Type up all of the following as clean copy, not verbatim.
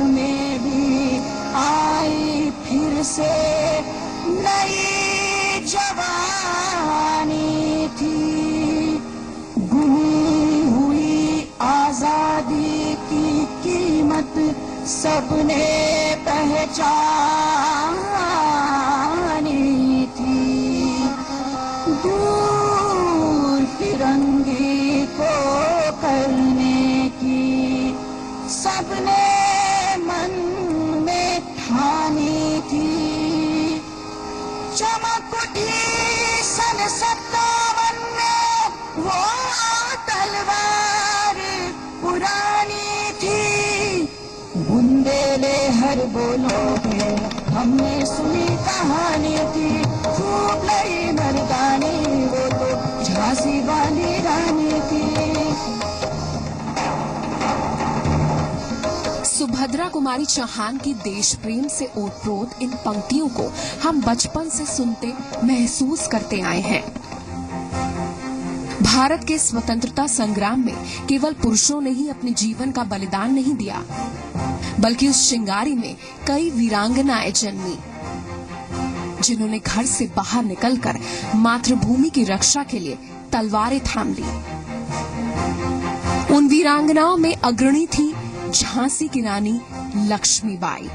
में भी आई फिर से नई जवानी थी। गुमी हुई आजादी की कीमत सबने पहचानी थी। दूर फिरंगी को करने की सबने मन में ठानी थी। चमक उठी सन 57 में वो तलवार पुरानी थी। बुंदेले हर बोलो पे हमने सुनी कहानी थी। खूब लड़ी मर्दानी वो तो झांसी वाली रानी थी। सुभद्रा कुमारी चौहान की देश प्रेम से ओतप्रोत इन पंक्तियों को हम बचपन से सुनते महसूस करते आए हैं। भारत के स्वतंत्रता संग्राम में केवल पुरुषों ने ही अपने जीवन का बलिदान नहीं दिया, बल्कि उस चिंगारी में कई वीरांगनाएं जन्मी, जिन्होंने घर से बाहर निकलकर मातृभूमि की रक्षा के लिए तलवारें थाम ली। उन वीरांगनाओं में अग्रणी थी झांसी की रानी लक्ष्मीबाई।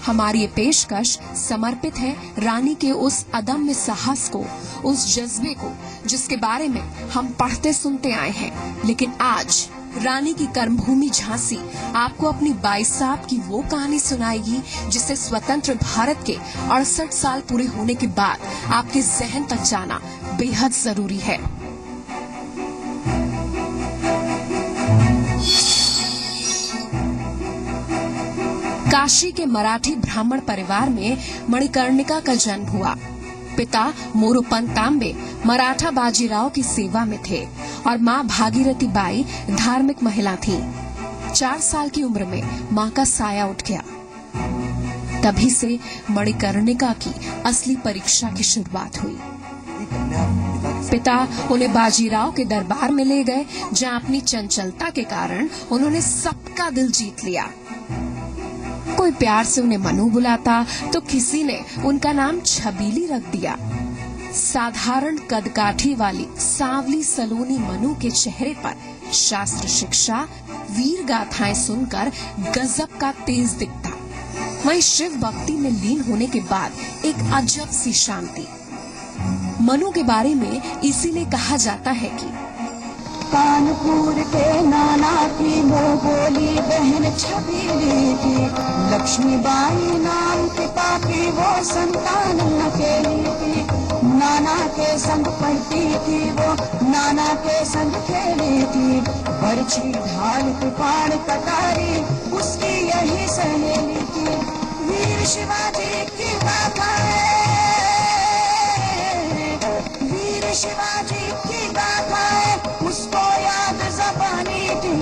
हमारी ये पेशकश समर्पित है रानी के उस अदम्य साहस को, उस जज्बे को, जिसके बारे में हम पढ़ते सुनते आए हैं। लेकिन आज रानी की कर्मभूमि झांसी आपको अपनी 22 साहब की वो कहानी सुनाएगी जिसे स्वतंत्र भारत के 68 साल पूरे होने के बाद आपके जहन तक जाना बेहद जरूरी है। काशी के मराठी ब्राह्मण परिवार में मणिकर्णिका का जन्म हुआ। पिता मोरोपंत तांबे मराठा बाजीराव की सेवा में थे और मां भागीरथी बाई धार्मिक महिला थीं। 4 साल की उम्र में मां का साया उठ गया। तभी से मणिकर्णिका की असली परीक्षा की शुरुआत हुई। पिता उन्हें बाजीराव के दरबार में ले गए, जहां अपनी चंचलता के कारण उन्होंने सबका दिल जीत लिया। कोई प्यार से उन्हें मनु बुलाता तो किसी ने उनका नाम छबीली रख दिया। साधारण कदकाठी वाली सांवली सलोनी मनु के चेहरे पर शास्त्र शिक्षा, वीर गाथाएं सुनकर गजब का तेज दिखता। वहीं शिव भक्ति में लीन होने के बाद एक अजब सी शांति। मनु के बारे में इसीलिए कहा जाता है कि कानपुर के नाना की वो बोली बहन छबीली थी। लक्ष्मीबाई नाम पिता की वो संतान अकेली थी। नाना के संग पढ़ती थी वो, नाना के संग खेली थी। बरछी ढाल तूफान कटारी उसकी यही सहेली थी। वीर शिवाजी की गाथाएं, वीर शिवाजी की गाथाएं उसको याद ज़बानी थी।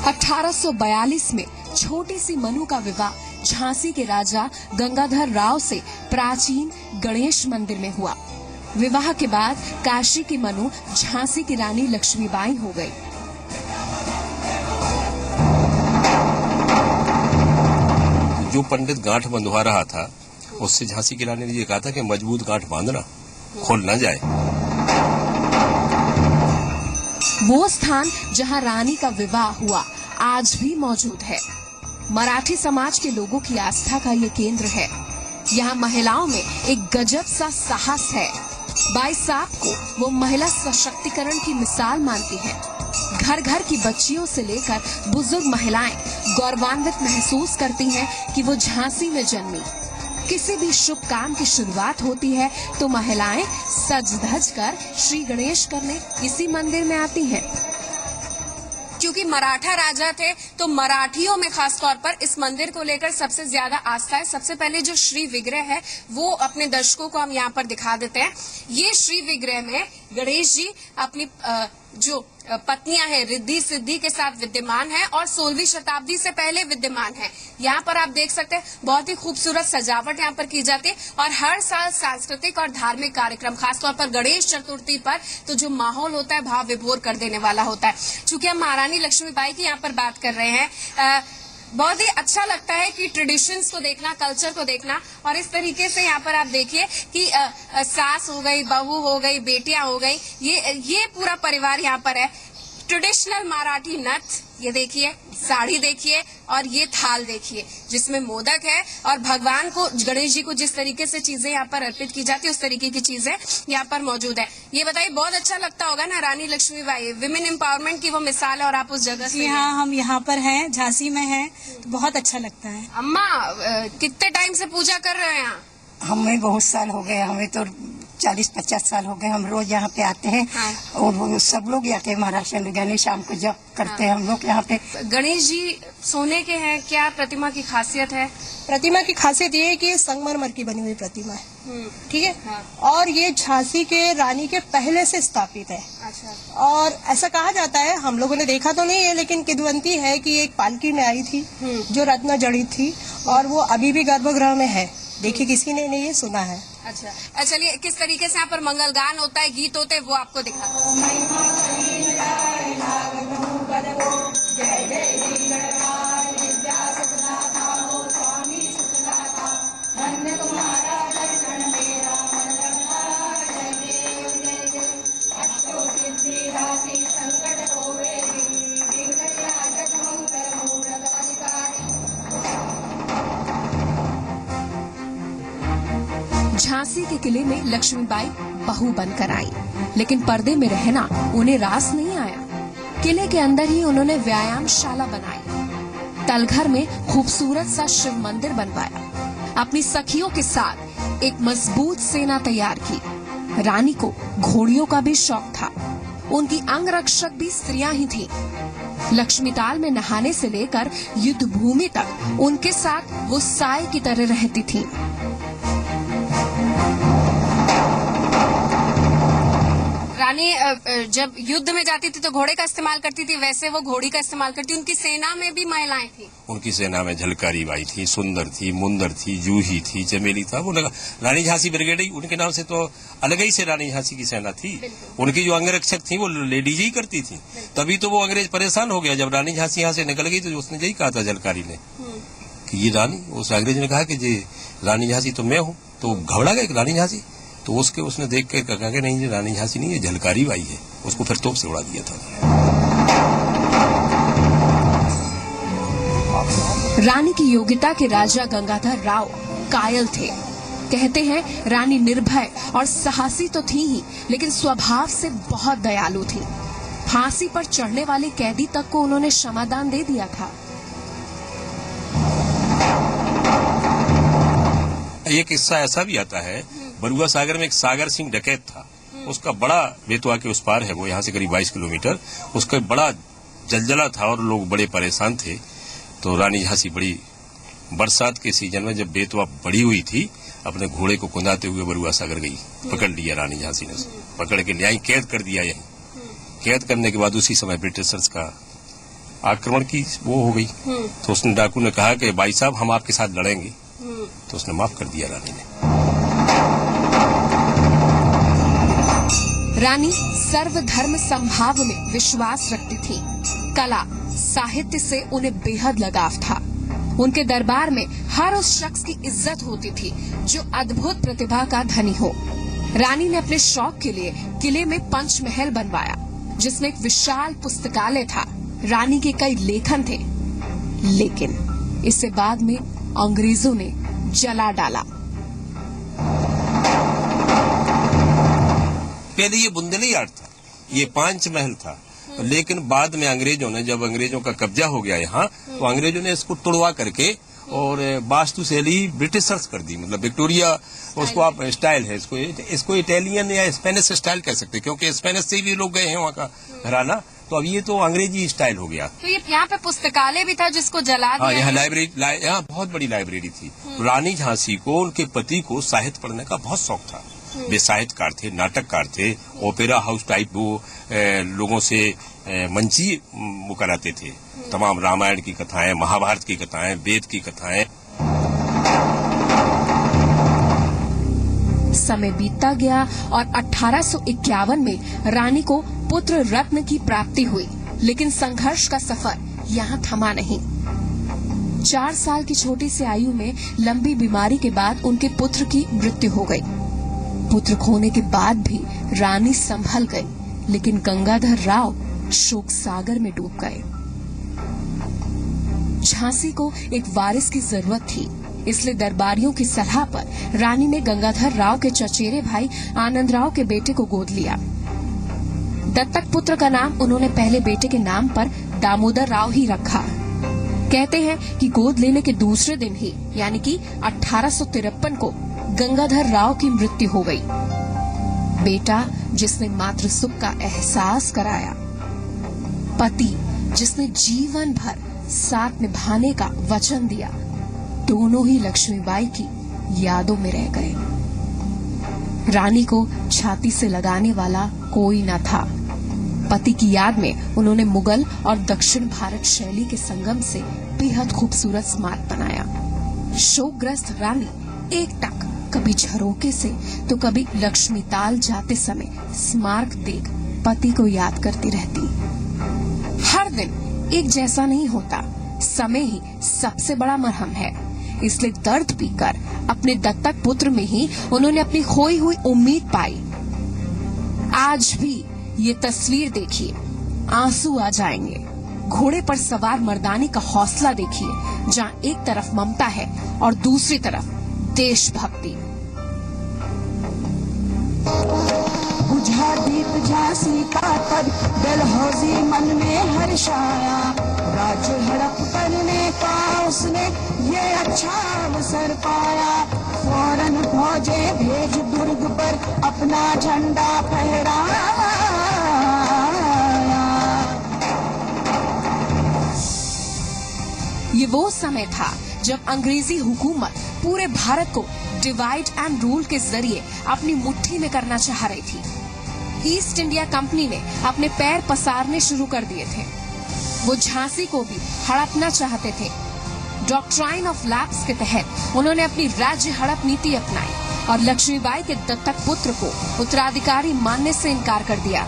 1842 में छोटी सी मनु का विवाह झांसी के राजा गंगाधर राव से प्राचीन गणेश मंदिर में हुआ। विवाह के बाद काशी की मनु झांसी की रानी लक्ष्मीबाई हो गई। जो पंडित गांठ बंधवा रहा था उससे झांसी की रानी ने ये कहा था कि मजबूत गांठ बांधना, खोल ना जाए। वो स्थान जहां रानी का विवाह हुआ आज भी मौजूद है। मराठी समाज के लोगों की आस्था का ये केंद्र है। यहाँ महिलाओं में एक गजब सा साहस है। बाई साहब को वो महिला सशक्तिकरण की मिसाल मानती है। घर घर की बच्चियों से लेकर बुजुर्ग महिलाएं गौरवान्वित महसूस करती हैं कि वो झांसी में जन्मी। किसी भी शुभ काम की शुरुआत होती है तो महिलाएं सज धज कर श्री गणेश करने इसी मंदिर में आती हैं। क्योंकि मराठा राजा थे तो मराठियों में खास तौर पर इस मंदिर को लेकर सबसे ज्यादा आस्था है। सबसे पहले जो श्री विग्रह है वो अपने दर्शकों को हम यहाँ पर दिखा देते हैं। ये श्री विग्रह में गणेश जी अपनी जो पत्नियां हैं रिद्धि सिद्धि के साथ विद्यमान है और 16वीं शताब्दी से पहले विद्यमान है। यहाँ पर आप देख सकते हैं बहुत ही खूबसूरत सजावट यहाँ पर की जाती है और हर साल सांस्कृतिक और धार्मिक कार्यक्रम खासतौर पर गणेश चतुर्थी पर तो जो माहौल होता है भाव विभोर कर देने वाला होता है। चूंकि हम महारानी लक्ष्मीबाई की यहाँ पर बात कर रहे हैं, बहुत ही अच्छा लगता है कि ट्रेडिशंस को देखना, कल्चर को देखना। और इस तरीके से यहाँ पर आप देखिए कि सास हो गई, बहू हो गई, बेटियां हो गई, ये पूरा परिवार यहाँ पर है। ट्रेडिशनल मराठी नथ, ये देखिए, साड़ी देखिए और ये थाल देखिए जिसमें मोदक है और भगवान को, गणेश जी को जिस तरीके से चीजें यहाँ पर अर्पित की जाती है उस तरीके की चीजें यहाँ पर मौजूद है। ये बताइए, बहुत अच्छा लगता होगा ना, रानी लक्ष्मीबाई विमेन एम्पावरमेंट की वो मिसाल है और आप उस जगह से हाँ, हम यहाँ पर हैं, झांसी में हैं, तो बहुत अच्छा लगता है। अम्मा कितने टाइम से पूजा कर रहे हैं यहाँ? हमें बहुत साल हो गए, हमें तो 40-50 साल हो गए। हम रोज यहाँ पे आते हैं। हाँ। और वो सब लोग आते हैं, महाराष्ट्र में गणेश शाम को जब करते हैं हम लोग यहाँ पे। गणेश जी सोने के हैं, क्या प्रतिमा की खासियत है? प्रतिमा की खासियत ये है कि ये संगमरमर की बनी हुई प्रतिमा है, ठीक है। हाँ। और ये झांसी के रानी के पहले से स्थापित है। अच्छा। और ऐसा कहा जाता है, हम लोगों ने देखा तो नहीं है, लेकिन किदवंती है कि एक पालकी में आई थी जो रत्न जड़ित थी और वो अभी भी गर्भगृह में है। देखिए, किसी ने नहीं ये सुना है। अच्छा, चलिए किस तरीके से यहाँ पर मंगल गान होता है, गीत होते हैं, वो आपको दिखा। झांसी के किले में लक्ष्मीबाई बहू बनकर आई, लेकिन पर्दे में रहना उन्हें रास नहीं आया। किले के अंदर ही उन्होंने व्यायामशाला बनाई, तलघर में खूबसूरत सा शिव मंदिर बनवाया, अपनी सखियों के साथ एक मजबूत सेना तैयार की। रानी को घोड़ियों का भी शौक था, उनकी अंगरक्षक भी स्त्रियां ही थीं। लक्ष्मीताल में नहाने से लेकर युद्ध भूमि तक उनके साथ वो साए की तरह रहती थीं। रानी जब युद्ध में जाती थी तो घोड़े का इस्तेमाल करती थी, वैसे वो घोड़ी का इस्तेमाल करती। उनकी सेना में भी महिलाएं थी। उनकी सेना में झलकारी बाई थी, सुंदर थी, मुंदर थी, जूही थी, चमेली था। वो रानी झांसी ब्रिगेड ही उनके नाम से तो अलग ही से रानी झांसी की सेना थी। उनकी जो अंगरक्षक थी वो लेडीज ही करती थी। तभी तो वो अंग्रेज परेशान हो गया जब रानी झांसी यहाँ से निकल गई, तो उसने यही कहा था झलकारी ने कि ये रानी, उस अंग्रेज ने कहा कि ये रानी झांसी तो मैं हूँ। तो घबरा गए रानी झांसी, तो उसने देख के कहा कि नहीं, ये रानी झांसी नहीं, ये झलकारी बाई है। उसको फिर तोप से उड़ा दिया था। रानी की योग्यता के राजा गंगाधर राव कायल थे। कहते हैं रानी निर्भय और साहसी तो थी ही, लेकिन स्वभाव से बहुत दयालु थी। फांसी पर चढ़ने वाले कैदी तक को उन्होंने क्षमादान दे दिया था। एक किस्सा ऐसा भी आता है, बरुआ सागर में एक सागर सिंह डकैत था। उसका बड़ा, बेतवा के उस पार है वो, यहाँ से करीब 22 किलोमीटर। उसका बड़ा जलजला था और लोग बड़े परेशान थे। तो रानी झांसी बड़ी बरसात के सीजन में जब बेतवा बड़ी हुई थी, अपने घोड़े को कुंदाते हुए बरुआ सागर गई। पकड़ लिया रानी झांसी ने, पकड़ के ले आई, कैद कर दिया। यहीं कैद करने के बाद उसी समय ब्रिटिशर्स का आक्रमण की वो हो गई। तो उसने, डाकू ने कहा कि भाई साहब हम आपके साथ लड़ेंगे, तो उसने माफ कर दिया रानी ने। रानी सर्वधर्म समभाव में विश्वास रखती थी। कला साहित्य से उन्हें बेहद लगाव था। उनके दरबार में हर उस शख्स की इज्जत होती थी जो अद्भुत प्रतिभा का धनी हो। रानी ने अपने शौक के लिए किले में पंचमहल बनवाया, जिसमें एक विशाल पुस्तकालय था। रानी के कई लेखन थे, लेकिन इसे बाद में अंग्रेजों ने जला डाला। पहले ये बुंदेली आर्ट था, ये पंचमहल था। लेकिन बाद में अंग्रेजों ने, जब अंग्रेजों का कब्जा हो गया यहाँ, तो अंग्रेजों ने इसको तोड़वा करके और वास्तु शैली ब्रिटिशर्स कर दी। मतलब विक्टोरिया, उसको आप स्टाइल है, इसको इटालियन या स्पेनिश स्टाइल कह सकते हैं, क्योंकि स्पेनिश से भी लोग गए हैं वहाँ का घराना। तो अब ये तो अंग्रेजी स्टाइल हो गया। तो ये यहाँ पे पुस्तकालय भी था जिसको जला दिया। हाँ, यहाँ लाइब्रेरी, यहाँ बहुत बड़ी लाइब्रेरी थी। रानी झांसी को, उनके पति को साहित्य पढ़ने का बहुत शौक था। वे साहित्यकार थे, नाटककार थे, ओपेरा हाउस टाइप वो लोगों से मंची वो कराते थे। तमाम रामायण की कथाएं, महाभारत की कथाएं, वेद की कथाएं। समय बीतता गया और 1851 में रानी को पुत्र रत्न की प्राप्ति हुई, लेकिन संघर्ष का सफर यहाँ थमा नहीं। 4 साल की छोटी सी आयु में लंबी बीमारी के बाद उनके पुत्र की मृत्यु हो गई। पुत्र खोने के बाद भी रानी संभल गई, लेकिन गंगाधर राव शोक सागर में डूब गए। झांसी को एक वारिस की जरूरत थी, इसलिए दरबारियों की सलाह पर रानी ने गंगाधर राव के चचेरे भाई आनंद राव के बेटे को गोद लिया। दत्तक पुत्र का नाम उन्होंने पहले बेटे के नाम पर दामोदर राव ही रखा। कहते हैं कि गोद लेने के दूसरे दिन ही यानी कि 1853 को गंगाधर राव की मृत्यु हो गई। बेटा जिसने मातृ सुख का एहसास कराया, पति जिसने जीवन भर साथ निभाने का वचन दिया, दोनों ही लक्ष्मीबाई की यादों में रह गए। रानी को छाती से लगाने वाला कोई न था। पति की याद में उन्होंने मुगल और दक्षिण भारत शैली के संगम से बेहद खूबसूरत स्मारक बनाया। शोकग्रस्त रानी एकटक कभी झरोके से तो कभी लक्ष्मी ताल जाते समय स्मारक देख पति को याद करती रहती। हर दिन एक जैसा नहीं होता, समय ही सबसे बड़ा मरहम है, इसलिए दर्द पीकर अपने दत्तक पुत्र में ही उन्होंने अपनी खोई हुई उम्मीद पाई। आज भी ये तस्वीर देखिए, आंसू आ जाएंगे। घोड़े पर सवार मर्दानी का हौसला देखिए, जहाँ एक तरफ ममता है और दूसरी तरफ देशभक्ति। बुझा दीप झांसी का तब डलहौजी मन में हर्षाया, राज्य हड़प करने का उसने ये अच्छा अवसर पाया। फौरन फौजे भेज दुर्ग पर अपना झंडा फहराया। ये वो समय था जब अंग्रेजी हुकूमत पूरे भारत को डिवाइड एंड रूल के जरिए अपनी मुट्ठी में करना चाह रही थी। ईस्ट इंडिया कंपनी ने अपने पैर पसारने शुरू कर दिए थे। वो झांसी को भी हड़पना चाहते थे। डॉक्ट्राइन ऑफ लैप्स के तहत उन्होंने अपनी राज्य हड़प नीति अपनाई और लक्ष्मीबाई के दत्तक पुत्र को उत्तराधिकारी मानने से इनकार कर दिया।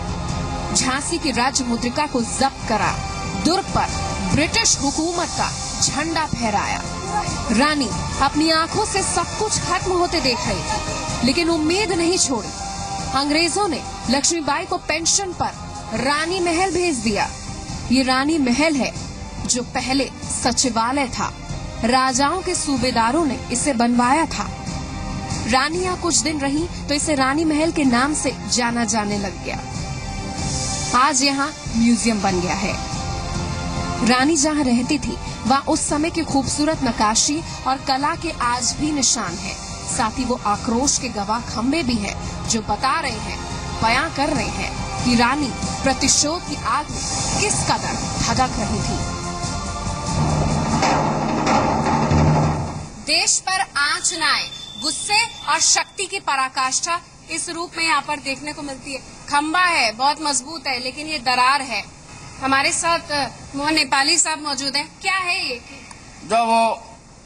झांसी की राज्य मुद्रिका को जब्त करा, दुर्ग पर ब्रिटिश हुकूमत का झंडा फहराया। रानी अपनी आंखों से सब कुछ खत्म होते देख रही थी, लेकिन उम्मीद नहीं छोड़ी। अंग्रेजों ने लक्ष्मीबाई को पेंशन पर रानी महल भेज दिया। ये रानी महल है जो पहले सचिवालय था। राजाओं के सूबेदारों ने इसे बनवाया था। रानी यहाँ कुछ दिन रही तो इसे रानी महल के नाम से जाना जाने लग गया। आज यहाँ म्यूजियम बन गया है। रानी जहाँ रहती थी वहाँ उस समय की खूबसूरत नक्काशी और कला के आज भी निशान हैं। साथ ही वो आक्रोश के गवाह खंबे भी हैं जो बता रहे हैं, बयां कर रहे हैं कि रानी प्रतिशोध की आग में किस कदर धधक रही थी। देश पर आंच न आए, गुस्से और शक्ति की पराकाष्ठा इस रूप में यहाँ पर देखने को मिलती है। खंबा है, बहुत मजबूत है, लेकिन ये दरार है। हमारे साथ मोहन नेपाली साहब मौजूद हैं। क्या है ये? जब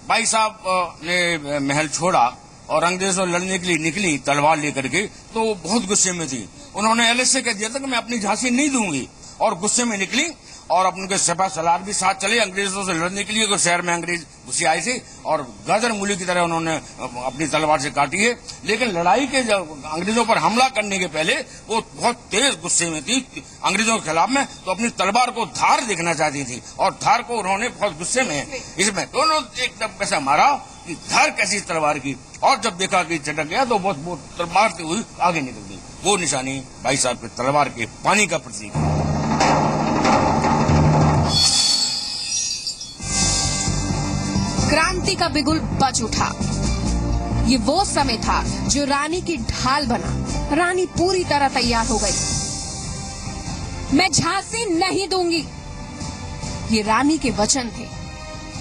भाई साहब ने महल छोड़ा और अंग्रेजों लड़ने के लिए निकली तलवार लेकर के, तो वो बहुत गुस्से में थी। उन्होंने एलएस से कह दिया था कि मैं अपनी झांसी नहीं दूंगी, और गुस्से में निकली और अपने सिपा सलार भी साथ चले अंग्रेजों से लड़ने के लिए। तो शहर में अंग्रेज घुसे आए थे और गाजर मूली की तरह उन्होंने अपनी तलवार से काटी है। लेकिन लड़ाई के जब अंग्रेजों पर हमला करने के पहले वो बहुत तेज गुस्से में थी अंग्रेजों के खिलाफ में, तो अपनी तलवार को धार देखना चाहती थी और धार को उन्होंने बहुत गुस्से में इसमें दोनों एकदम कैसा मारा कि धार कैसी तलवार की, और जब देखा कि चटक गया तो बहुत मारते हुए आगे निकल गई। वो निशानी भाई साहब के तलवार के पानी का प्रतीक है। क्रांति का बिगुल बज उठा। ये वो समय था जो रानी की ढाल बना। रानी पूरी तरह तैयार हो गई। मैं झांसी नहीं दूंगी, ये रानी के वचन थे।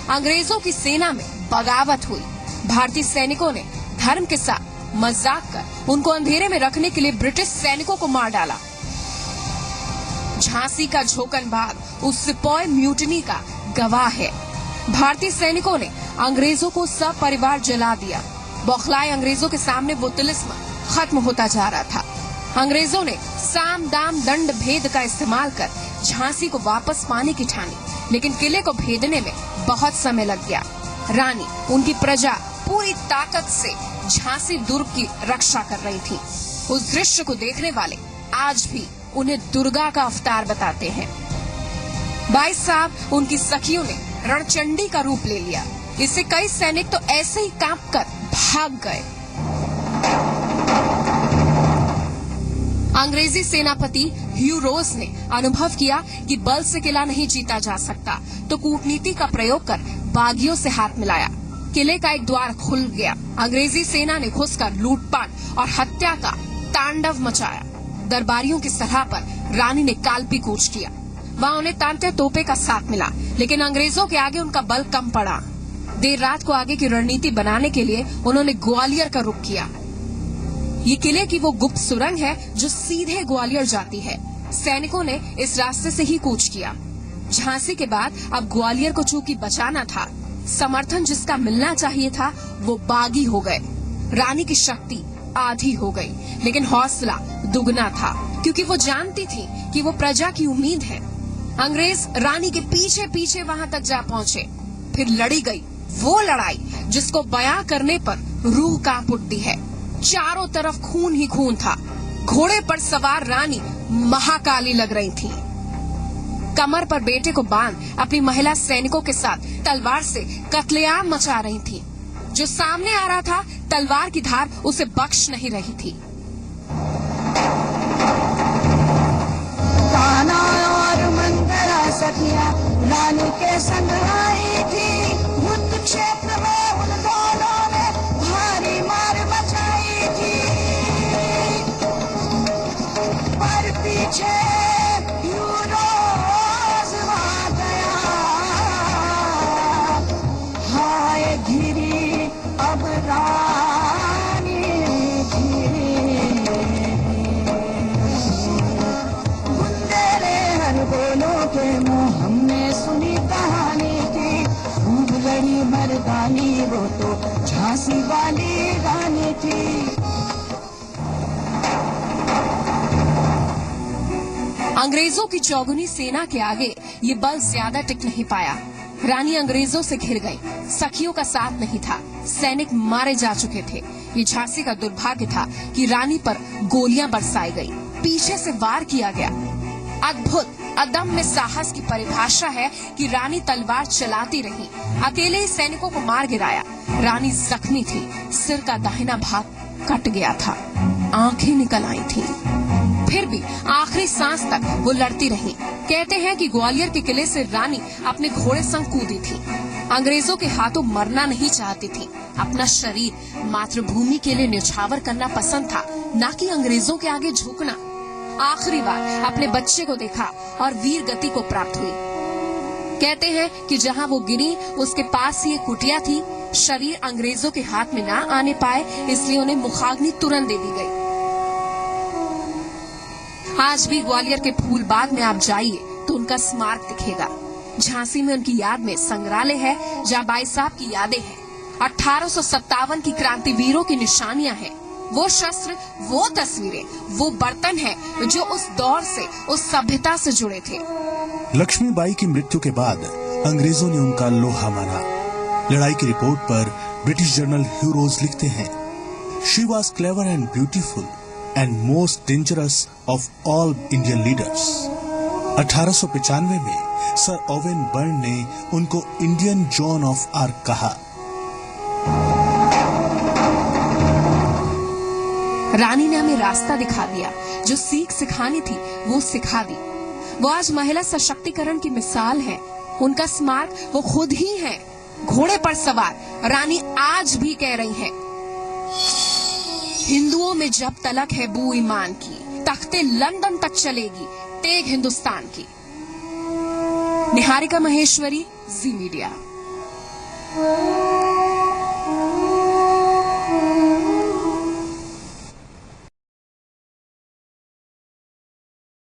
अंग्रेजों की सेना में बगावत हुई। भारतीय सैनिकों ने धर्म के साथ मजाक कर उनको अंधेरे में रखने के लिए ब्रिटिश सैनिकों को मार डाला। झांसी का झोंकनबाग उस सिपाही म्यूटिनी का गवाह है। भारतीय सैनिकों ने अंग्रेजों को सब परिवार जला दिया। बौखलाए अंग्रेजों के सामने वो तिलिस्म खत्म होता जा रहा था। अंग्रेजों ने साम दाम दंड भेद का इस्तेमाल कर झांसी को वापस पाने की ठानी, लेकिन किले को भेदने में बहुत समय लग गया। रानी, उनकी प्रजा पूरी ताकत से झांसी दुर्ग की रक्षा कर रही थी। उस दृश्य को देखने वाले आज भी उन्हें दुर्गा का अवतार बताते हैं। भाई साहब, उनकी सखियों ने रणचंडी का रूप ले लिया। इससे कई सैनिक तो ऐसे ही कांपकर भाग गए। अंग्रेजी सेनापति ह्यू रोज ने अनुभव किया कि बल से किला नहीं जीता जा सकता, तो कूटनीति का प्रयोग कर बागियों से हाथ मिलाया। किले का एक द्वार खुल गया। अंग्रेजी सेना ने घुसकर लूटपाट और हत्या का तांडव मचाया। दरबारियों की सलाह पर रानी ने कालपी कूच किया। वहां उन्हें तांते तोपे का साथ मिला, लेकिन अंग्रेजों के आगे उनका बल कम पड़ा। देर रात को आगे की रणनीति बनाने के लिए उन्होंने ग्वालियर का रुख किया। ये किले की वो गुप्त सुरंग है जो सीधे ग्वालियर जाती है। सैनिकों ने इस रास्ते से ही कूच किया। झांसी के बाद अब ग्वालियर को चूंकि बचाना था, समर्थन जिसका मिलना चाहिए था वो बागी हो गए। रानी की शक्ति आधी हो गई, लेकिन हौसला दुगना था, क्योंकि वो जानती थी कि वो प्रजा की उम्मीद है। अंग्रेज रानी के पीछे पीछे वहां तक जा पहुंचे। फिर लड़ी गई वो लड़ाई जिसको बयां करने पर रूह कांप उठती है। चारों तरफ खून ही खून था। घोड़े पर सवार रानी महाकाली लग रही थी। कमर पर बेटे को बांध अपनी महिला सैनिकों के साथ तलवार से कत्लेआम मचा रही थी। जो सामने आ रहा था, तलवार की धार उसे बख्श नहीं रही थी। कान्हा और मंगरा सखिया रानी के संग आई थी। युद्ध क्षेत्र में उन दोनों ने भारी मार मचाई थी, पर पीछे यूरोज आ गया। हाय धीरी अब रानी धीरी, बुंदेले हर बोलों के मुंह हमने सुनी कहानी थी। खूब लड़ी मर्दानी वो तो झांसी वाली रानी थी। अंग्रेजों की चौगुनी सेना के आगे ये बल ज्यादा टिक नहीं पाया। रानी अंग्रेजों से घिर गई। सखियों का साथ नहीं था। सैनिक मारे जा चुके थे। ये झांसी का दुर्भाग्य था कि रानी पर गोलियां बरसाई गई, पीछे से वार किया गया। अद्भुत अदम्य साहस की परिभाषा है कि रानी तलवार चलाती रही, अकेले ही सैनिकों को मार गिराया। रानी जख्मी थी, सिर का दाहिना भाग कट गया था, आंखें निकल आई थी। फिर भी आखिरी सांस तक वो लड़ती रही। कहते हैं कि ग्वालियर के किले से रानी अपने घोड़े संग कूदी थी। अंग्रेजों के हाथों मरना नहीं चाहती थी। अपना शरीर मातृभूमि के लिए न्यौछावर करना पसंद था, न कि अंग्रेजों के आगे झुकना। आखिरी बार अपने बच्चे को देखा और वीर गति को प्राप्त हुई। कहते हैं कि जहां वो गिरी उसके पास ही एक कुटिया थी। शरीर अंग्रेजों के हाथ में ना आने पाए, इसलिए उन्हें मुखाग्नि तुरंत दे दी गई। आज भी ग्वालियर के फूलबाग में आप जाइए तो उनका स्मारक दिखेगा। झांसी में उनकी याद में संग्रहालय है, जहाँ बाई साहब की यादें हैं। 1857 की क्रांतिवीरों की निशानियां हैं। वो शस्त्र, वो तस्वीरें, वो बर्तन हैं जो उस दौर से, उस सभ्यता से जुड़े थे। लक्ष्मीबाई की मृत्यु के बाद अंग्रेजों ने उनका लोहा माना। लड़ाई की रिपोर्ट पर ब्रिटिश जर्नल ह्यू रोज लिखते हैं, she was clever and beautiful and most dangerous of all Indian leaders. 1895 में सर ओवेन बर्न ने उनको इंडियन जॉन ऑफ आर्क कहा। रानी ने हमें रास्ता दिखा दिया। जो सीख सिखानी थी वो सिखा दी। वो आज महिला सशक्तिकरण की मिसाल है। उनका स्मारक वो खुद ही है। घोड़े पर सवार रानी आज भी कह रही हैं, हिंदुओं में जब तलक है बू ईमान की, तख्ते लंदन तक चलेगी तेग हिंदुस्तान की। निहारिका महेश्वरी, जी मीडिया।